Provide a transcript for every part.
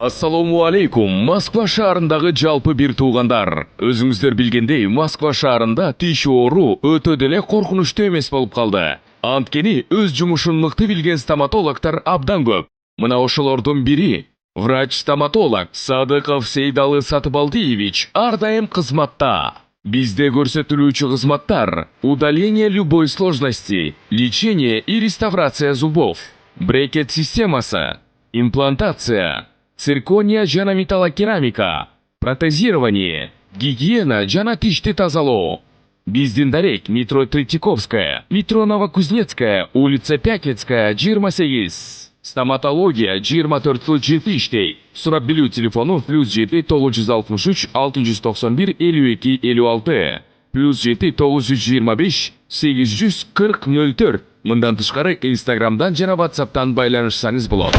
Ассаламу алейкум, Москва шаарындағы жалпы бир туугандар. Өзүңүздөр билгендей, Москва шаарында тиш оору өтө деле коркунучтуу эмес болуп калды. Анткени өз жумушун мыкты билген стоматологдор абдан көп. Мына ошолордун бири врач-стоматолог Садыков Сейдалы Сатыбалдиевич ар дайым кызматта. Бизде көрсөтүлүүчү кызматтар: удаление любой сложности, лечение и реставрация зубов, брекет системасы, имплантация, циркония жана металлокерамика, протезирование, гигиена жана тишти тазалоо. Биздин дарек метро Третьяковская, метро Новокузнецкая, улица Пятницкая, 28. Стоматология 24/7 иштей. Сурап билүү телефону +7 963 691 52 56, +7 925 840 04. Мындан тышкары Инстаграмдан жана WhatsApp'тан байланышсаңыз болот.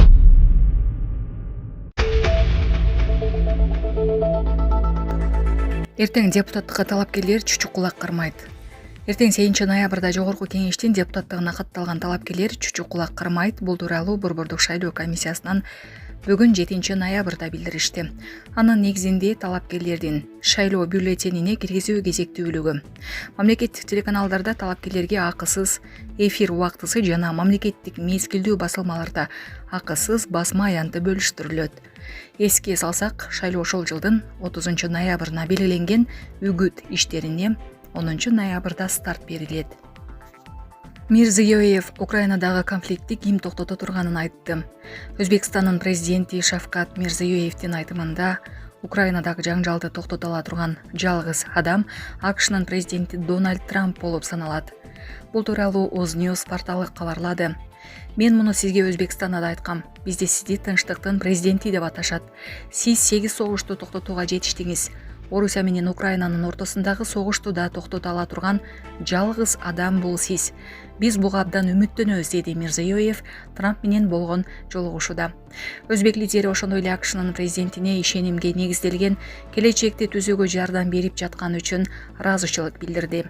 Эртең депутаттыкка талапкерлер чүчүк кулак кармайт. Эртең 8 ноябрда Жогорку Кеңештин депутаттыгына катталган талапкерлер чүчүк кулак кармайт. Бул тууралуу Борбордук шайлоо комиссиясынан бүгүн 7 ноябрда билдиришти. Анын негизинде талапкерлердин шайлоо бюллетенине киргизүү кезектүүлүгү, мамлекеттик телеканалдарда талапкерлерге акысыз эфир убактысы жана мамлекеттик мезгилдүү басылмаларда акысыз басма аянты бөлүштүрүлөт. Эске салсак, шайлоо ошол жылдын 30 ноябрына белгиленген үгүт иштерине 10 ноябрда старт берилет. Мирзиёев Украинадагы конфликтти ким токтото турганын айтты. Өзбекстандын президенти Шавкат Мирзиёевдин айтымында, Украинадагы жаңжалды токтото ала турган жалгыз адам АКШнын президенти Дональд Трамп болуп саналат. Бул тууралуу Озnews порталы кабарлады. Мен муну сизге Өзбекстанда да айткам. Бизде сизди тынчтыктын президенти деп аташат. Сиз 8 согушту токтотууга жетиштиңиз. Орусия менен Украинанын ортосундагы согушту да токтото ала турган жалгыз адам бул сиз. Биз буга абдан үмүттөнөбүз, деди Мирзиёев Трамп менен болгон жолугушууда. Өзбек лидери ошондой эле АКШнын президентине ишенимге негизделген келечекти түзүүгө жардам берип жатканы үчүн ыраазычылык билдирди.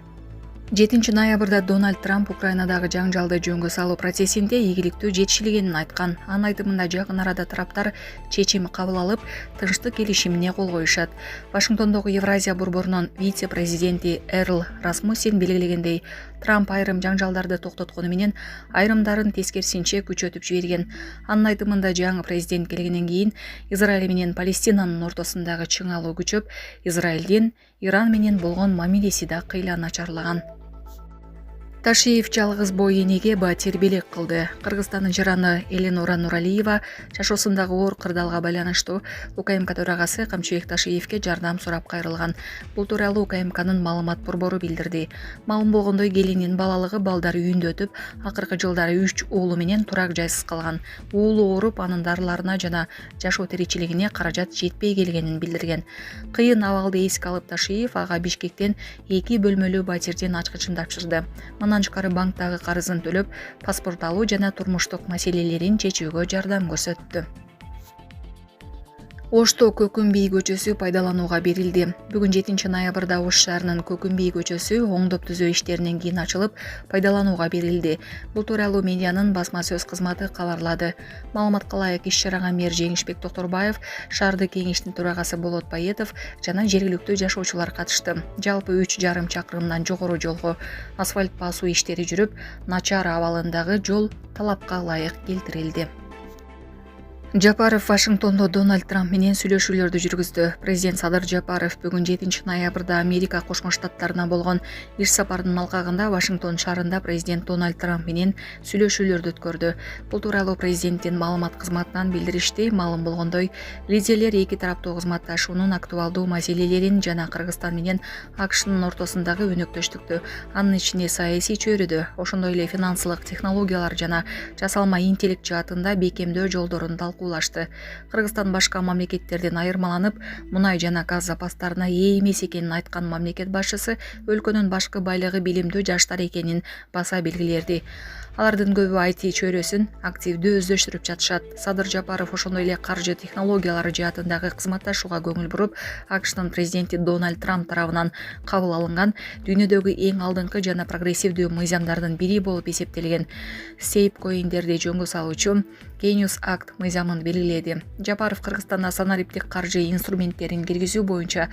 7 ноябрда Дональд Трамп Украинадагы жаңжалды жөнгө салуу процессинде ийгиликтүү жетишилгенин айткан. Анын айтымында жакын арада тараптар чечим кабыл алып, тынчтык келишимине кол коюшат. Вашингтондогу Евразия борборунун вице-президенти Эрл Расмуссен белгилегендей, Трамп айрым жаңжалдарды токтоткону менен айрымдарын тескерисинче күчөтүп жиберген. Анын айтымында жаңы президент келгенден кийин Израиль менен Палестинанын ортосундагы чыңалуу күчөп, Израилдин Иран менен болгон мамилеси да кыйла начарлаган. Ташиев жалгыз бой энеге батир белек кылды. Кыргызстандын жараны Эленора Нуралиева жашоосундагы оор кырдаалга байланыштуу УКМК төрагасы Камчыбек Ташиевке жардам сурап кайрылган. Бул тууралуу УКМКнын маалымат борбору билдирди. Маалым болгондой, келинин балалыгы балдар үйүндө өтүп, акыркы жылдары 3 уулу менен турак жайсыз калган. Уулу ооруп, анын дарыларына жана жашоо тиричилигине каражат жетпей келгенин билдирген. Кыйын абалды эске алып, Ташиев ага Бишкектен 2 бөлмөлүү батирдин ачкычын тапшырды. Андан тышкары банктагы карызын төлөп, паспорт алуу жана турмуштук маселелерин чечүүгө жардам көрсөттү. Ошто Көкүмбий көчөсү пайдаланууга берилди. Бүгүн 7 ноябрда Ош шаарынын Көкүмбий көчөсү оңдоп түзөө иштеринен кийин ачылып, пайдаланууга берилди. Бул тууралуу медианын басма сөз кызматы кабарлады. Маалыматка ылайык, иш-чарага мэр Жеңишбек Токторбаев, шаардык кеңештин төрагасы Болот Баетов жана жергиликтүү жашоочулар катышты. Жалпы 3,5 чакырымдан жогору жолго асфальт басуу иштери жүрүп, начар абалындагы жол талапка ылайык келтирилди. Жапаров Вашингтондо Дональд Трамп менен сүйлөшүүлөрдү жүргүздү. Президент Садыр Жапаров бүгүн 7 ноябрда Америка Кошмо Штаттарына болгон иш сапарынын алкагында Вашингтон шаарында президент Дональд Трамп менен сүйлөшүүлөрдү өткөрдү. Бул тууралуу президенттин маалымат кызматынан билдиришти. Маалым болгондой, лидерлер эки тараптуу кызматташуунун актуалдуу маселелерин жана Кыргызстан менен АКШнын ортосундагы өнөктөштүктү, анын ичинде саясий чөйрөдө, ошондой эле финансылык технологиялар жана жасалма интеллект жаатында бекемдөө жолдорун талкуулашты. Кыргызстан башка мамлекеттерден айырмаланып, мунай жана газ запастарына ээ эмес экенин айткан мамлекет башчысы өлкөнүн башкы байлыгы билимдүү жаштар экенин баса белгилерди. Алардын көбү IT чөйрөсүн активдүү өздөштүрүп жатышат. Садыр Жапаров ошондой эле каржы технологиялары жаатындагы кызматташууга көңүл буруп, АКШнын президенти Дональд Трамп тарабынан кабыл алынган дүйнөдөгү эң алдыңкы жана прогрессивдүү мыйзамдардын бири болуп эсептелген стейблкоиндерди жөнгө салуучу Genius Act мыйзамын белгиледи. Жапаров Кыргызстанда санариптик каржы инструменттерин киргизүү боюнча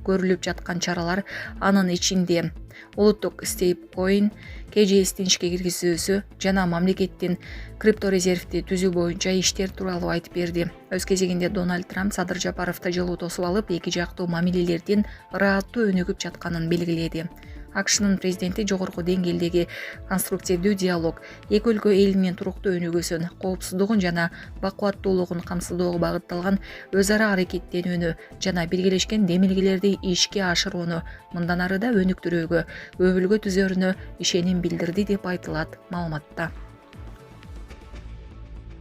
көрүлүп жаткан чаралар, анын ичинде улуттук стейблкоин, KJS'тин ишке киргизүүсү жана мамлекеттин крипторезервди түзүү боюнча иштер тууралуу айтып берди. Өз кезегинде Дональд Трамп Садыр Жапаровду жылуу тосуп алып, эки жактуу мамилелердин ырааттуу өнүгүп жатканын белгиледи. АКШнын президенти жогорку деңгээлдеги конструктивдүү диалог, эки өлкө элинин туруктуу өнүгүүсүн, коопсуздугун жана бакубаттуулугун камсыздоого багытталган өз ара аракеттенүүнү жана биргелешкен демилгелерди ишке ашырууну мындан ары да өнүктүрүүгө, өбүлгө түзөрүнө ишеним билдирди деп айтылат маалыматта.